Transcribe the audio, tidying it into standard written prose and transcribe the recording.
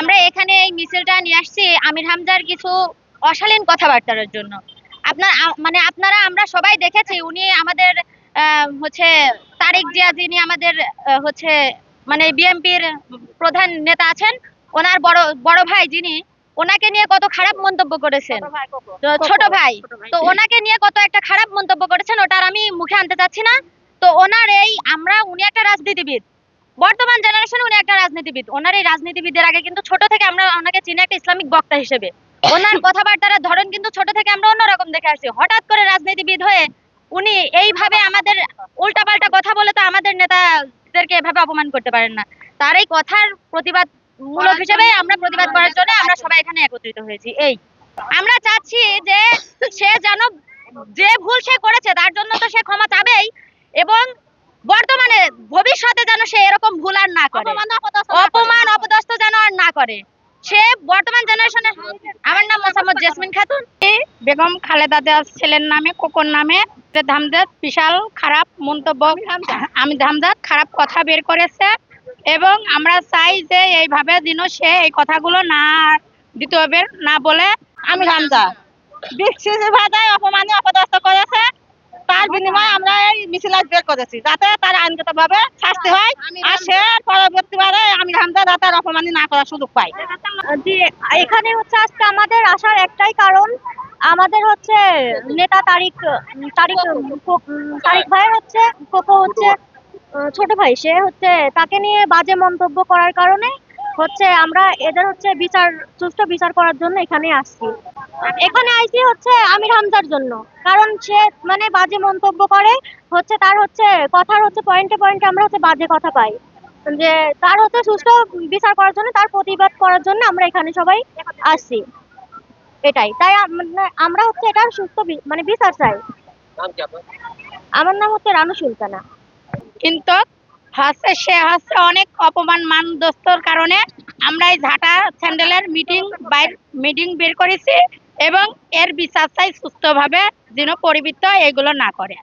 আমরা এখানে এই মিছিলটা নিয়ে আসছি আমির হামজার কিছু অশালীন কথাবার্তার জন্য। আপনারা আমরা সবাই দেখেছি উনি আমাদের হচ্ছে তারেক জিয়া, যিনি আমাদের হচ্ছে বিএনপির প্রধান নেতা আছেন, ওনার বড় ভাই যিনি, ওনাকে নিয়ে কত খারাপ মন্তব্য করেছেন, ছোট ভাই। তো ওনাকে নিয়ে কত একটা খারাপ মন্তব্য করেছেন, ওটা আমি মুখে আনতে চাচ্ছি না। তো ওনার উনি একটা রাজনীতিবিদ, বর্তমান জেনারেশনে উনি একটা রাজনীতিবিদ। ওনার এই রাজনীতিবিদের আগে কিন্তু ছোট থেকে আমরা ওনাকে চিনি একটা ইসলামিক বক্তা হিসেবে। ওনার কথাবার্তার ধরন কিন্তু ছোট থেকে আমরা অন্যরকম দেখে আসছি। হঠাৎ করে রাজনীতিবিদ হয়ে উনি এইভাবে আমাদের উল্টাপাল্টা কথা বলে তো আমাদের নেতাদেরকে এভাবে অপমান করতে পারেন না। তার এই কথার প্রতিবাদ মূলক হিসেবে আমরা প্রতিবাদ করার জন্য আমরা সবাই এখানে একত্রিত হয়েছি। আমরা চাচ্ছি যে সে যেন, যে ভুল সে করেছে তার জন্য তো সে ক্ষমা চাবেই, এবং বর্তমানে ভবিষ্যতে যেন সে এরকম ভুল আর না করে, অপমান অপদস্থ যেন আর না করে সে বর্তমান জেনারেশনে। আমার নাম মোসাম্মদ জেসমিন খাতুন। বেগম খালেদা জিয়ার ছেলের নামে, কোকর নামে হামজাদ বিশাল খারাপ মন্তব্য, আমির হামজাদ খারাপ কথা বের করেছে, এবং আমরা চাই যে এইভাবে যেন সে এই কথাগুলো না দ্বিতীয়বার না বলে। আমির হামজাদ বিশ্বজিৎ ভাষায় অপমানে অপদস্থ করেছে, তার বিনিময়ে আমরা এই মিছিল বের করেছি যাতে তার আইনগতভাবে শাস্তি হয়, আর সে পরবর্তীবারে আমির হামজা যাতে আর অপমানি না করার সুযোগ পায়। এখানে হচ্ছে আজকে আমাদের আসার একটাই কারণ, আমাদের হচ্ছে নেতা তারিক ভাইয়ের হচ্ছে কোকো হচ্ছে ছোট ভাই, সে হচ্ছে তাকে নিয়ে বাজে মন্তব্য করার কারণে হচ্ছে আমরা এদের হচ্ছে সুষ্ঠু বিচার করার জন্য এখানে আসছি। এখানে আইছি হচ্ছে আমির হামজার জন্য, কারণ সে বাজে মন্তব্য করে, হচ্ছে তার হচ্ছে কথার হচ্ছে পয়েন্টে পয়েন্টে আমরা হচ্ছে বাজে কথা পাই, যে তার হচ্ছে সুষ্ঠু বিচার করার জন্য, তার প্রতিবাদ করার জন্য আমরা এখানে সবাই আসছি। এটাই, তাই আমরা হচ্ছে এটার সুষ্ঠু বিচার চাই। আমার নাম হচ্ছে রানু সুলতানা। কিন্তু সে হচ্ছে অনেক অপমান মানদস্তর কারণে আমরা এই ঝাঁটা স্যান্ডেলের মিটিং বের করেছি এবং এর বিচার চাই সুস্থভাবে যেন পরিবৃত্ত এগুলো না করে।